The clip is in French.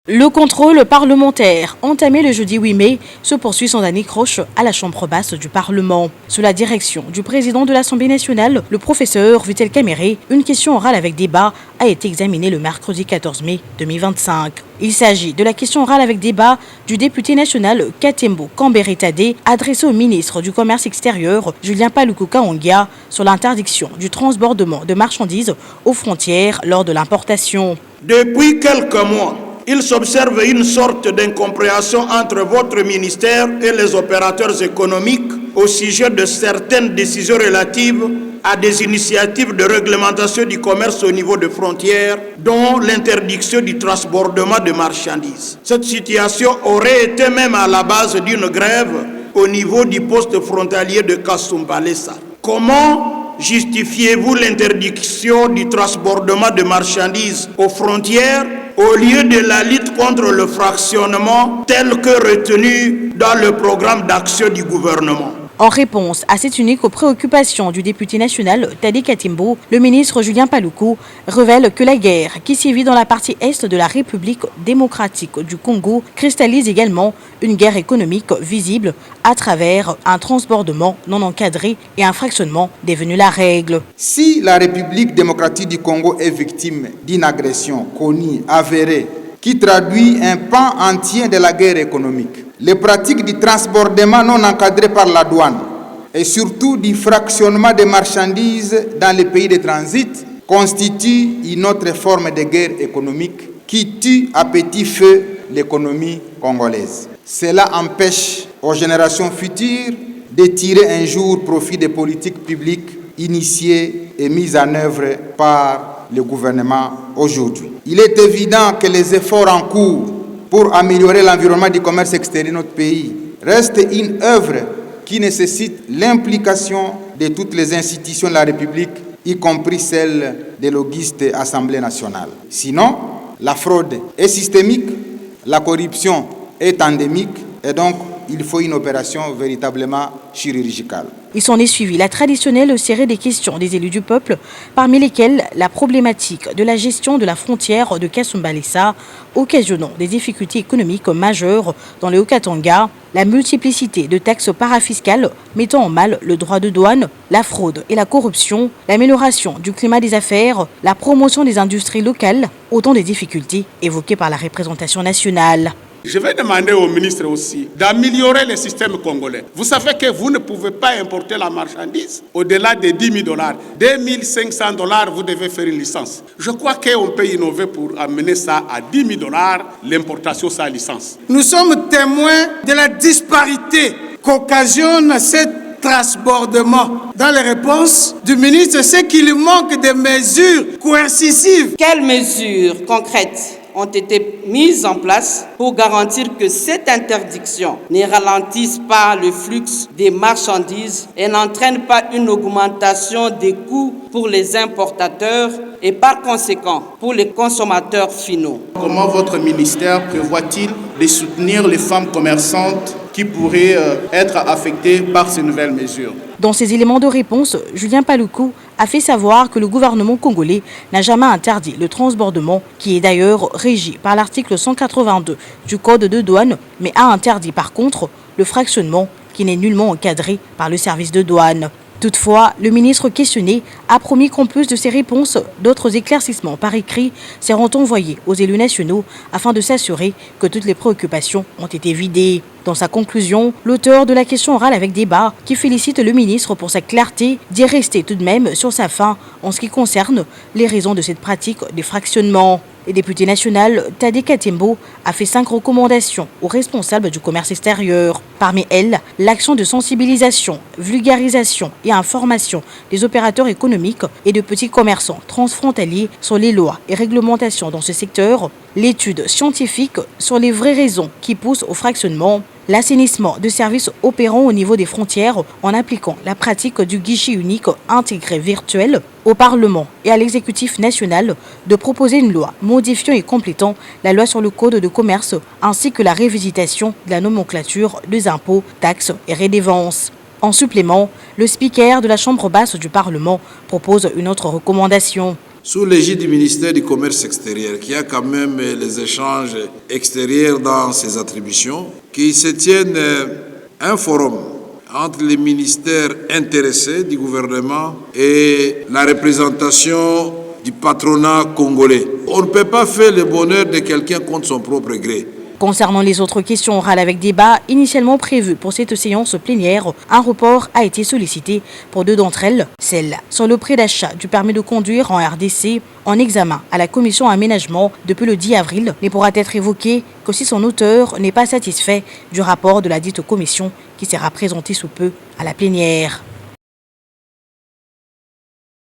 Le contrôle parlementaire, entamé le jeudi 8 mai, se poursuit sans anicroche à la Chambre basse du Parlement. Sous la direction du président de l'Assemblée nationale, le professeur Vitel Kamere, une question orale avec débat a été examinée le mercredi 14 mai 2025. Il s'agit de la question orale avec débat du député national Katembo Kambere Tade, adressée au ministre du Commerce extérieur Julien Paluku Kahongya sur l'interdiction du transbordement de marchandises aux frontières lors de l'importation. Depuis quelques mois, il s'observe une sorte d'incompréhension entre votre ministère et les opérateurs économiques au sujet de certaines décisions relatives à des initiatives de réglementation du commerce au niveau des frontières, dont l'interdiction du transbordement de marchandises. Cette situation aurait été même à la base d'une grève au niveau du poste frontalier de Kasumbalesa. Comment justifiez-vous l'interdiction du transbordement de marchandises aux frontières au lieu de la lutte contre le fractionnement tel que retenu dans le programme d'action du gouvernement? En réponse à cette unique préoccupation du député national Tade Katembo, le ministre Julien Paluku révèle que la guerre qui sévit dans la partie est de la République démocratique du Congo cristallise également une guerre économique visible à travers un transbordement non encadré et un fractionnement devenu la règle. Si la République démocratique du Congo est victime d'une agression connue, avérée, qui traduit un pan entier de la guerre économique, les pratiques du transbordement non encadré par la douane et surtout du fractionnement des marchandises dans les pays de transit constituent une autre forme de guerre économique qui tue à petit feu l'économie congolaise. Cela empêche aux générations futures de tirer un jour profit des politiques publiques initiées et mises en œuvre par le gouvernement aujourd'hui. Il est évident que les efforts en cours pour améliorer l'environnement du commerce extérieur de notre pays reste une œuvre qui nécessite l'implication de toutes les institutions de la République, y compris celle de l'auguste Assemblée nationale. Sinon, la fraude est systémique, la corruption est endémique et donc il faut une opération véritablement chirurgicale. Il s'en est suivi la traditionnelle série des questions des élus du peuple, parmi lesquelles la problématique de la gestion de la frontière de Kasumbalesa, occasionnant des difficultés économiques majeures dans le Haut-Katanga, la multiplicité de taxes parafiscales mettant en mal le droit de douane, la fraude et la corruption, l'amélioration du climat des affaires, la promotion des industries locales, autant de difficultés évoquées par la représentation nationale. Je vais demander au ministre aussi d'améliorer le système congolais. Vous savez que vous ne pouvez pas importer la marchandise au-delà de 10 000 $. 2 500 $, vous devez faire une licence. Je crois qu'on peut innover pour amener ça à 10 000 $, l'importation sans licence. Nous sommes témoins de la disparité qu'occasionne cette transbordement. Dans les réponses du ministre, c'est qu'il manque de mesures coercitives. Quelles mesures concrètes ont été mises en place pour garantir que cette interdiction ne ralentisse pas le flux des marchandises et n'entraîne pas une augmentation des coûts pour les importateurs et par conséquent pour les consommateurs finaux? Comment votre ministère prévoit-il de soutenir les femmes commerçantes qui pourraient être affectées par ces nouvelles mesures? Dans ces éléments de réponse, Julien Paluku a fait savoir que le gouvernement congolais n'a jamais interdit le transbordement, qui est d'ailleurs régi par l'article 182 du Code de douane, mais a interdit par contre le fractionnement qui n'est nullement encadré par le service de douane. Toutefois, le ministre questionné a promis qu'en plus de ces réponses, d'autres éclaircissements par écrit seront envoyés aux élus nationaux afin de s'assurer que toutes les préoccupations ont été vidées. Dans sa conclusion, l'auteur de la question orale avec débat, qui félicite le ministre pour sa clarté, dit rester tout de même sur sa faim en ce qui concerne les raisons de cette pratique du fractionnement. Le député national Tade Katembo a fait 5 recommandations aux responsables du commerce extérieur. Parmi elles, l'action de sensibilisation, vulgarisation et information des opérateurs économiques et de petits commerçants transfrontaliers sur les lois et réglementations dans ce secteur, l'étude scientifique sur les vraies raisons qui poussent au fractionnement, l'assainissement de services opérant au niveau des frontières en appliquant la pratique du guichet unique intégré virtuel au Parlement et à l'exécutif national de proposer une loi modifiant et complétant la loi sur le code de commerce ainsi que la révisitation de la nomenclature des impôts, taxes et redevances. En supplément, le speaker de la Chambre basse du Parlement propose une autre recommandation. sous l'égide du ministère du Commerce extérieur, qui a quand même les échanges extérieurs dans ses attributions, qu'il se tienne un forum entre les ministères intéressés du gouvernement et la représentation du patronat congolais. On ne peut pas faire le bonheur de quelqu'un contre son propre gré. Concernant les autres questions orales avec débat initialement prévues pour cette séance plénière, un report a été sollicité pour 2 d'entre elles. Celle sur le prix d'achat du permis de conduire en RDC, en examen à la commission aménagement depuis le 10 avril, ne pourra être évoquée que si son auteur n'est pas satisfait du rapport de la dite commission qui sera présenté sous peu à la plénière.